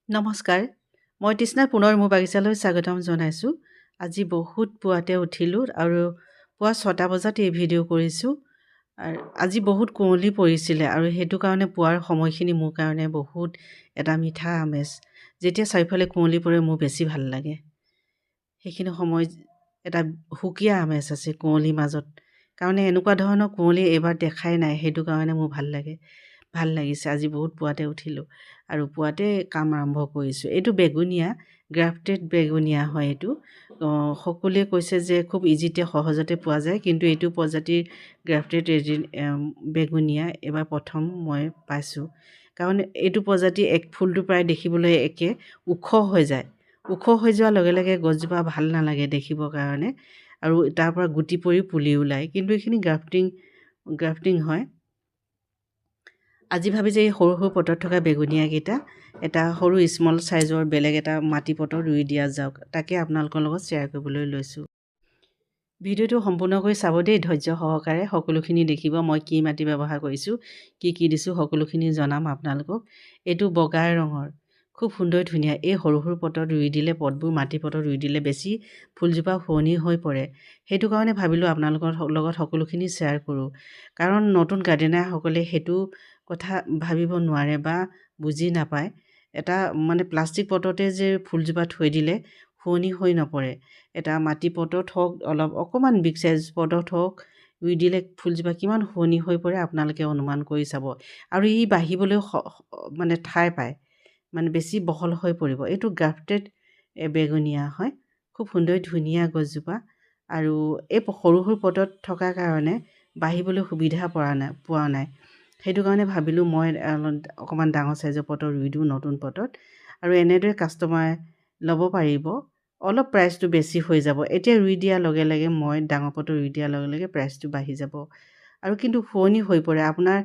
নমস্কাৰ, মই তৃষ্ণাই পুনৰ মোৰ বাগিচালৈ স্বাগতম জনাইছোঁ। আজি বহুত পুৱাতে উঠিলোঁ আৰু পুৱা 6টা বজাত এই ভিডিঅ' কৰিছোঁ। আৰু আজি বহুত কুঁৱলী পৰিছিলে আৰু সেইটো কাৰণে পুৱাৰ সময়খিনি মোৰ কাৰণে বহুত এটা মিঠা আমেজ। যেতিয়া চাৰিওফালে কুঁৱলী পৰে মোৰ বেছি ভাল লাগে। সেইখিনি সময় এটা সুকীয়া আমেজ আছে কুঁৱলীৰ মাজত। কাৰণ এনেকুৱা ধৰণৰ কুঁৱলী এইবাৰ দেখাই নাই, সেইটো কাৰণে মোৰ ভাল লাগিছে। আজি বহুত পুৱাতে উঠিলোঁ আৰু পুৱাতে কাম আৰম্ভ কৰিছোঁ। এইটো বেগুনীয়া, গ্ৰাফটেড বেগুনীয়া হয় এইটো। সকলোৱে কৈছে যে খুব ইজিতে সহজতে পোৱা যায়, কিন্তু এইটো প্ৰজাতিৰ গ্ৰাফটেড বেগুনীয়া এইবাৰ প্ৰথম মই পাইছোঁ। কাৰণ এইটো প্ৰজাতি ফুলটো প্ৰায় দেখিবলৈ একে ওখ হৈ যায়। ওখ হৈ যোৱাৰ লগে লগে গছজোপা ভাল নালাগে দেখিবৰ কাৰণে আৰু তাৰ পৰা গুটি পৰি পুলি ওলায়, কিন্তু এইখিনি গ্ৰাফটিং হয়। আজি ভাবি যে এই সৰু সৰু পটত থকা বেগুনীয়াকেইটা এটা সৰু স্মল চাইজৰ বেলেগ এটা মাটি পটত ৰুই দিয়া যাওক, তাকে আপোনালোকৰ লগত শ্বেয়াৰ কৰিবলৈ লৈছোঁ। ভিডিঅ'টো সম্পূৰ্ণকৈ চাব দেই, ধৈৰ্য সহকাৰে সকলোখিনি দেখিব। মই কি মাটি ব্যৱহাৰ কৰিছোঁ, কি দিছোঁ সকলোখিনি জনাম আপোনালোকক। এইটো বগা ৰঙৰ, খুব সুন্দৰ ধুনীয়া। এই সৰু সৰু পটত ৰুই দিলে, পটবোৰ মাটি পটত ৰুই দিলে বেছি ফুলজোপা শুৱনি হৈ পৰে। সেইটো কাৰণে ভাবিলোঁ আপোনালোকৰ লগত সকলোখিনি শ্বেয়াৰ কৰোঁ। কাৰণ নতুন গাৰ্ডেনাৰসকলে সেইটো কথা ভাবিব নোৱাৰে বা বুজি নাপায়। এটা প্লাষ্টিক পটতে যে ফুলজোপা থৈ দিলে শুৱনি হৈ নপৰে। এটা মাটি পটত হওক, অকণমান বিগ চাইজ পটত হওক, ৰুই দিলে ফুলজোপা কিমান শুৱনি হৈ পৰে আপোনালোকে অনুমান কৰি চাব। আৰু ই বাঢ়িবলৈও ঠাই পায়, বেছি বহল হৈ পৰিব। এইটো গ্ৰাফটেড বেগুনীয়া হয়, খুব সুন্দৰ ধুনীয়া গছজোপা। আৰু এই সৰু সৰু পটত থকাৰ কাৰণে বাঢ়িবলৈ সুবিধা পোৱা নাই। সেইটো কাৰণে ভাবিলোঁ মই অকণমান ডাঙৰ চাইজৰ পটত ৰুই দিওঁ, নতুন পটত। আৰু এনেদৰে কাষ্টমাৰে ল'ব পাৰিব। অলপ প্ৰাইচটো বেছি হৈ যাব। এতিয়া ৰুই দিয়াৰ লগে লগে মই ডাঙৰ পটত ৰুই দিয়াৰ লগে লগে প্ৰাইচটো বাঢ়ি যাব। আৰু কিন্তু শুৱনি হৈ পৰে। আপোনাৰ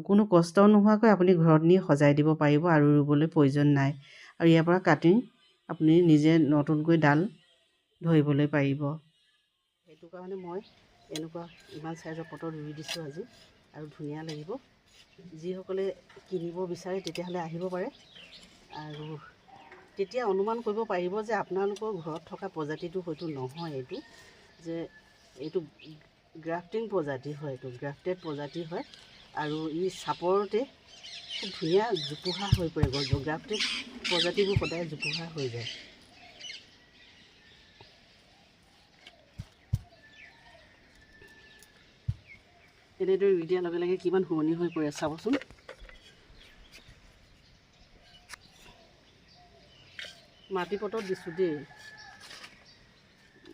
কোনো কষ্ট নোহোৱাকৈ আপুনি ঘৰত নি সজাই দিব পাৰিব আৰু ৰুবলৈ প্ৰয়োজন নাই। আৰু ইয়াৰ পৰা কাটিং আপুনি নিজে নতুনকৈ ডাল ধৰিবলৈ পাৰিব। সেইটো কাৰণে মই ইমান চাইজৰ পটত ৰুই দিছোঁ আজি, আৰু ধুনীয়া লাগিব। যিসকলে কিনিব বিচাৰে তেতিয়াহ'লে আহিব পাৰে, আৰু তেতিয়া অনুমান কৰিব পাৰিব যে আপোনালোকৰ ঘৰত থকা প্ৰজাতিটো হয়তো নহয়, এইটো গ্ৰাফটিং প্ৰজাতি হয়, এইটো গ্ৰাফটেড প্ৰজাতি হয়। আৰু ই চাপৰতে খুব ধুনীয়া জোপোহা হৈ পৰে গছবোৰ। গ্ৰাফটেড প্ৰজাতিবোৰ সদায় জোপোহা হৈ যায়। এনেদৰে ৰুই দিয়াৰ লগে লগে কিমান শুৱনি হৈ পৰে চাবচোন। মাটি পটত দিছোঁ দেই,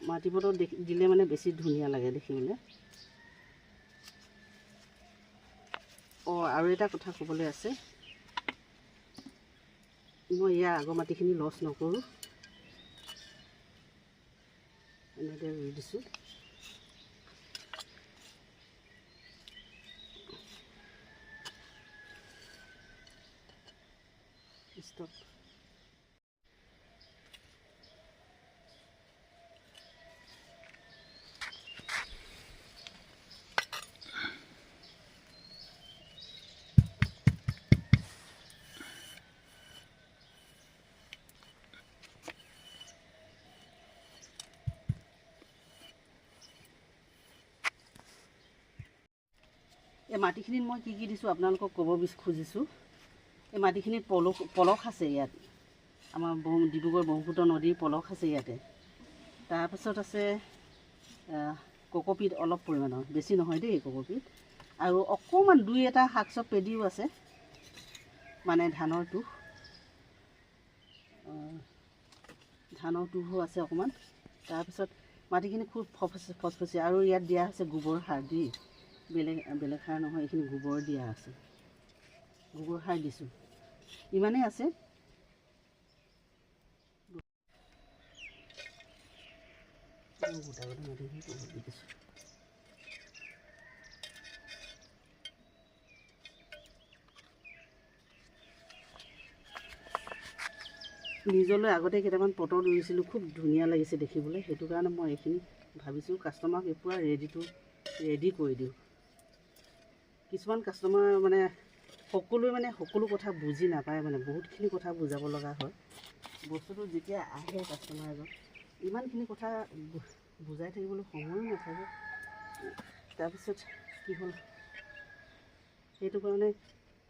মাটি পটত দিলে বেছি ধুনীয়া লাগে দেখিবলৈ। আৰু এটা কথা ক'বলৈ আছে, মই ইয়াৰ আগৰ মাটিখিনি লছ নকৰোঁ, এনেদৰে ৰুই দিছোঁ। ষ্টপ। এই মাটিখিনিত মই কি দিছোঁ আপোনালোকক ক'ব খুজিছোঁ। এই মাটিখিনিত পলস আছে। ইয়াত আমাৰ ডিব্ৰুগড় ব্ৰহ্মপুত্ৰ নদীৰ পলস আছে ইয়াতে। তাৰপাছত আছে কক'পিট, অলপ পৰিমাণৰ, বেছি নহয় দেই কক'পিট। আৰু অকণমান 2-এটা শাক চব পেডিও আছে, ধানৰ তুহো আছে অকণমান। তাৰপিছত মাটিখিনি খুব ফচফচীয়া, আৰু ইয়াত দিয়া আছে গোবৰ সাৰ দেই, বেলেগ সাৰ নহয়, এইখিনি গোবৰ দিয়া আছে, গোবৰ সাৰ দিছোঁ। ইমানেই আছে। নিজলৈ আগতে কেইটামান পটত ৰুইছিলোঁ, খুব ধুনীয়া লাগিছে দেখিবলৈ। সেইটো কাৰণে মই এইখিনি ভাবিছোঁ কাষ্টমাৰক এপুৰা ৰেডি কৰি দিওঁ। কিছুমান কাষ্টমাৰ সকলোৱে মানে সকলো কথা বুজি নাপায়, মানে বহুতখিনি কথা বুজাব লগা হয়। বস্তুটো যেতিয়া আহে কাষ্টমাৰ এজন, ইমানখিনি কথা বুজাই থাকিবলৈ সময়ো নাথাকে। তাৰপিছত কি হ'ল, সেইটো কাৰণে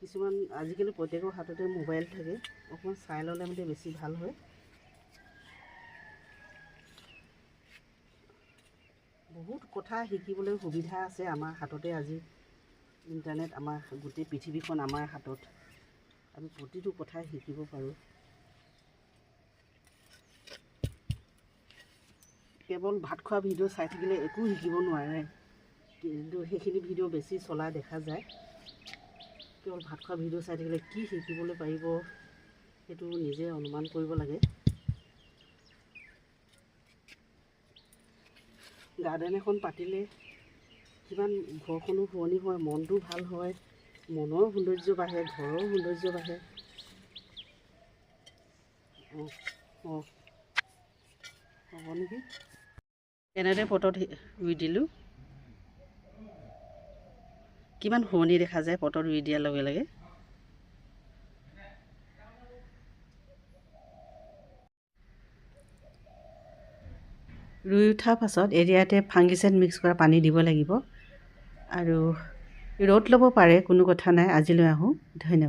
কিছুমান আজিকালি প্ৰত্যেকৰ হাততে মোবাইল থাকে, অকণমান চাই ল'লে মানে বেছি ভাল হয়। বহুত কথা শিকিবলৈ সুবিধা আছে আমাৰ হাততে। আজি ইণ্টাৰনেট, আমাৰ গোটেই পৃথিৱীখন আমাৰ হাতত, আমি প্ৰতিটো কথাই শিকিব পাৰোঁ। কেৱল ভাত খোৱা ভিডিঅ' চাই থাকিলে একো শিকিব নোৱাৰে, কিন্তু সেইখিনি ভিডিঅ' বেছি চলা দেখা যায়। কেৱল ভাত খোৱা ভিডিঅ' চাই থাকিলে কি শিকিবলৈ পাৰিব, সেইটো নিজে অনুমান কৰিব লাগে। গাৰ্ডেন এখন পাতিলে কিমান ঘৰখনো শুৱনি হয়, মনটো ভাল হয়, মনৰ সৌন্দৰ্য বাঢ়ে, ঘৰৰ সৌন্দৰ্য বাঢ়ে। হ'ব নেকি? এনেদৰে পটত ৰুই দিলোঁ। কিমান শুৱনি দেখা যায় পটত ৰুই দিয়াৰ লগে লগে। ৰুই উঠাৰ পাছত এৰিয়াতে ফাংগিচাইড মিক্স কৰা পানী দিব লাগিব, আৰু ৰ'দ ল'ব পাৰে, কোনো কথা নাই। আজিলৈ আহোঁ, ধন্যবাদ।